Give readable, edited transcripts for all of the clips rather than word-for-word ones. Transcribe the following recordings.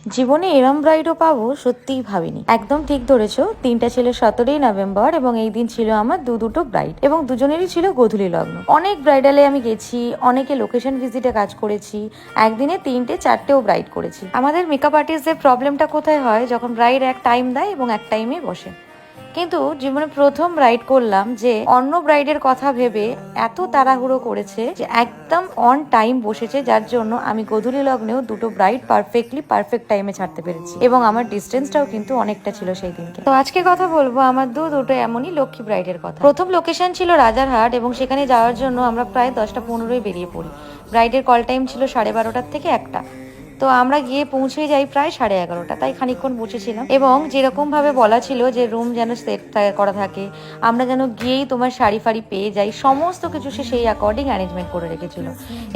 জীবনে এরম ব্রাইডও পাবো সত্যিই ভাবিনি। একদম ঠিক ধরেছো, দিনটা ছিল 17ই নভেম্বর এবং এই দিন ছিল আমার দুটো ব্রাইড এবং দুজনেরই ছিল গোধূলি লগ্ন। অনেক ব্রাইডালে আমি গেছি, অনেকে লোকেশন ভিজিটে কাজ করেছি, একদিনে 3টে 4টেও ব্রাইড করেছি। আমাদের মেকআপ আর্টিস্টদের প্রবলেমটা কোথায় হয়, যখন ব্রাইড এক টাইম দেয় এবং এক টাইমে বসে। কিন্তু জীবনে প্রথম ব্রাইড করলাম যে অন্য ব্রাইডের কথা ভেবে এত তাড়াহুড়ো করেছে যে একদম অন টাইম বসেছে, যার জন্য আমি গোধূলি লগ্নেও দুটো ব্রাইড পারফেক্ট টাইমে ছাড়তে পেরেছি এবং আমার ডিস্টেন্সটাও কিন্তু অনেকটা ছিল সেই দিনকে। তো আজকে কথা বলবো আমার দুটো এমনই লক্ষ্মী ব্রাইডের কথা। প্রথম লোকেশন ছিল রাজারহাট এবং সেখানে যাওয়ার জন্য আমরা প্রায় 10টা 15 বেরিয়ে পড়ি। ব্রাইডের কল টাইম ছিল 12:30 থেকে 1টা। তো আমরা গিয়ে পৌঁছে যাই প্রায় 11:30, তাই খানিকক্ষণ বসেছিলাম এবং যেরকম ভাবে বলা ছিল যে রুম যেন সেট করা থাকে, আমরা যেন গিয়েই তোমার শাড়ি ফাড়ি পেয়ে যাই, সমস্ত কিছু সে সেই অ্যাকর্ডিং অ্যারেঞ্জমেন্ট করে রেখেছিল।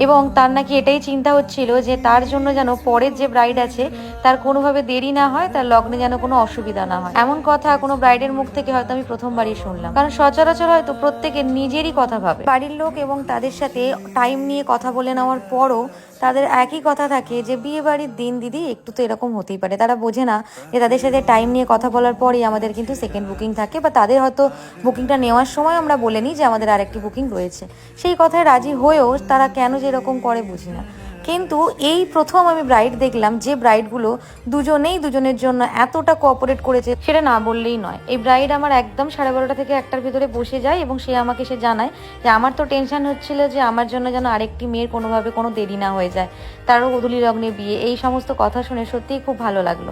এবং তার নাকি এটাই চিন্তা হচ্ছিল যে তার জন্য যেন পরের যে ব্রাইড আছে তার কোনোভাবে দেরি না হয়, তার লগ্নে যেন কোনো অসুবিধা না হয়। এমন কথা কোনো ব্রাইডের মুখ থেকে হয়তো আমি প্রথমবারই শুনলাম, কারণ সচরাচর হয়তো প্রত্যেকের নিজেরই কথা ভাবে। বাড়ির লোক এবং তাদের সাথে টাইম নিয়ে কথা বলে নেওয়ার পরও তাদের একই কথা থাকে যে বিয়ে বাড়ির দিন দিদি একটু তো এরকম হতেই পারে। তারা বোঝে না যে তাদের সাথে টাইম নিয়ে কথা বলার পরেই আমাদের কিন্তু সেকেন্ড বুকিং থাকে, বা তাদের হয়তো বুকিংটা নেওয়ার সময় আমরা বলে নিই যে আমাদের আরেকটি বুকিং রয়েছে। সেই কথায় রাজি হয়েও তারা কেন যে এরকম করে বুঝি না। কিন্তু এই প্রথম আমি ব্রাইড দেখলাম যে ব্রাইডগুলো দুজনেই দুজনের জন্য এতটা কোঅপারেট করেছে, সেটা না বললেই নয়। এই ব্রাইড আমার একদম 12:30 থেকে 1টার ভিতরে বসে যায় এবং সে আমাকে জানায় যে আমার তো টেনশন হচ্ছিল যে আমার জন্য যেন আরেকটি মেয়ের কোনোভাবে কোনো দেরি না হয়ে যায়, তারও গোধূলি লগ্নে বিয়ে। এই সমস্ত কথা শুনে সত্যিই খুব ভালো লাগলো।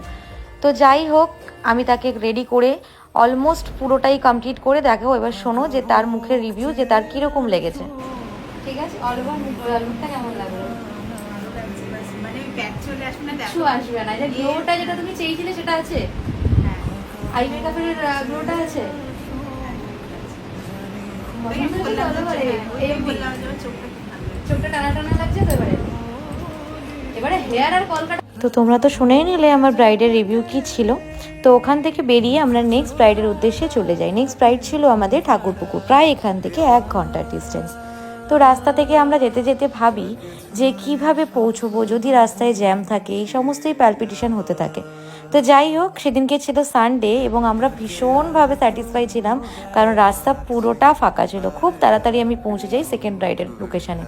তো যাই হোক, আমি তাকে রেডি করে অলমোস্ট পুরোটাই কমপ্লিট করে দেখো, এবার শোনো যে তার মুখের রিভিউ, যে তার কিরকম লেগেছে। ঠিক আছে, অল ওভার লুকটা কেমন লাগলো? কিছু আসবে না, যে গ্লোটা যেটা তুমি চেয়েছিলে সেটা আছে, আই মেকআপের গ্লোটা আছে। চোখটা টানা টানা লাগছে তো এবারে হেয়ার আর কলকাতা। তো তোমরা তো শুনেই নিলে আমার ব্রাইডের রিভিউ কি ছিল। তো ওখান থেকে বেরিয়ে আমরা নেক্সট ব্রাইডের উদ্দেশ্যে চলে যাই। নেক্সট ব্রাইড ছিল আমাদের ঠাকুরপুকুর, প্রায় এখান থেকে 1 ঘন্টার ডিস্টেন্স। তো রাস্তা থেকে আমরা যেতে যেতে ভাবি যে কিভাবে পৌঁছবো, যদি রাস্তায় জ্যাম থাকে, এই সমস্তই প্যালপিটেশন হতে থাকে। তো যাই হোক, সেদিনকে ছিল সানডে এবং আমরা ভীষণভাবে স্যাটিসফাই ছিলাম, কারণ রাস্তা পুরোটা ফাঁকা ছিল। খুব তাড়াতাড়ি আমি পৌঁছে যাই সেকেন্ড ব্রাইডের লোকেশানে।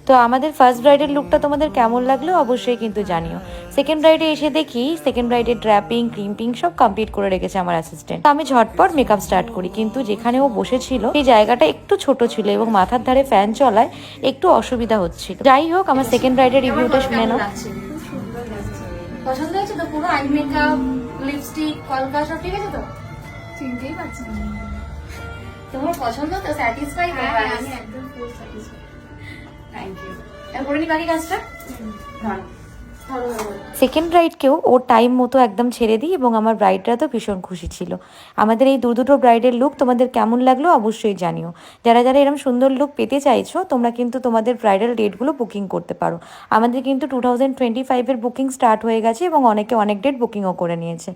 তো আমাদের ফার্স্ট ব্রাইডের লুকটা তোমাদের কেমন লাগলো অবশ্যই কিন্তু জানিও। সেকেন্ড ব্রাইডে এসে দেখি সেকেন্ড ব্রাইডের ড্র্যাপিং ক্রিম্পিং সব কমপ্লিট করে রেখেছে আমার অ্যাসিস্ট্যান্ট। আমি ঝটপট মেকআপ স্টার্ট করি, কিন্তু যেখানে ও বসেছিল সেই জায়গাটা একটু ছোট ছিল এবং মাথার ধারে ফ্যান চলায় একটু অসুবিধা হচ্ছিল। যাই হোক, আমার সেকেন্ড ব্রাইডের রিভিউটা শুনে নাও। পছন্দ হয়েছে তো? পুরো আই মেকআপ, লিপস্টিক, কলকা সব ঠিক আছে তো? চিনতেই পারছি না। তোমার পছন্দ তো? স্যাটিসফাই? আমি একদম ফুল স্যাটিসফাই। Thank you. এরপরে নি বাকি কাজটা ধরো। সেকেন্ড ব্রাইডকেও ওর টাইম মতো একদম ছেড়ে দিই এবং আমার ব্রাইডরা তো ভীষণ খুশি ছিল। আমাদের এই দুটো ব্রাইডের লুক তোমাদের কেমন লাগলো অবশ্যই জানিও। যারা যারা এরকম সুন্দর লুক পেতে চাইছো, তোমরা কিন্তু তোমাদের ব্রাইডাল ডেটগুলো বুকিং করতে পারো। আমাদের কিন্তু 2025-এর বুকিং স্টার্ট হয়ে গেছে এবং অনেকে অনেক ডেট বুকিংও করে নিয়েছে।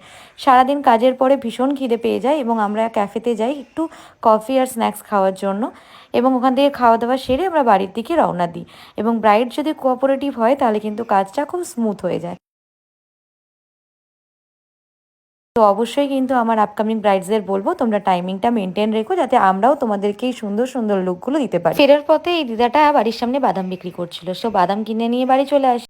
সারাদিন কাজের পরে ভীষণ খিদে পেয়ে যায় এবং আমরা ক্যাফেতে যাই একটু কফি আর স্ন্যাক্স খাওয়ার জন্য, এবং ওখান থেকে খাওয়া দাওয়া সেরে আমরা বাড়ির দিকে রওনা দিই। এবং ব্রাইড যদি কোঅপারেটিভ হয় তাহলে কিন্তু কাজটা খুব স্মুথ হয়ে যায়। তো অবশ্যই কিন্তু আমার আপকামিং ব্রাইডসদের বলবো তোমরা টাইমিংটা মেনটেন রেখো, যাতে আমরাও তোমাদেরকে এই সুন্দর সুন্দর লুকগুলো দিতে পারি। ফেরার পথে এই দিদাটা বাড়ির সামনে বাদাম বিক্রি করছিল, সো বাদাম কিনে নিয়ে বাড়ি চলে আসি।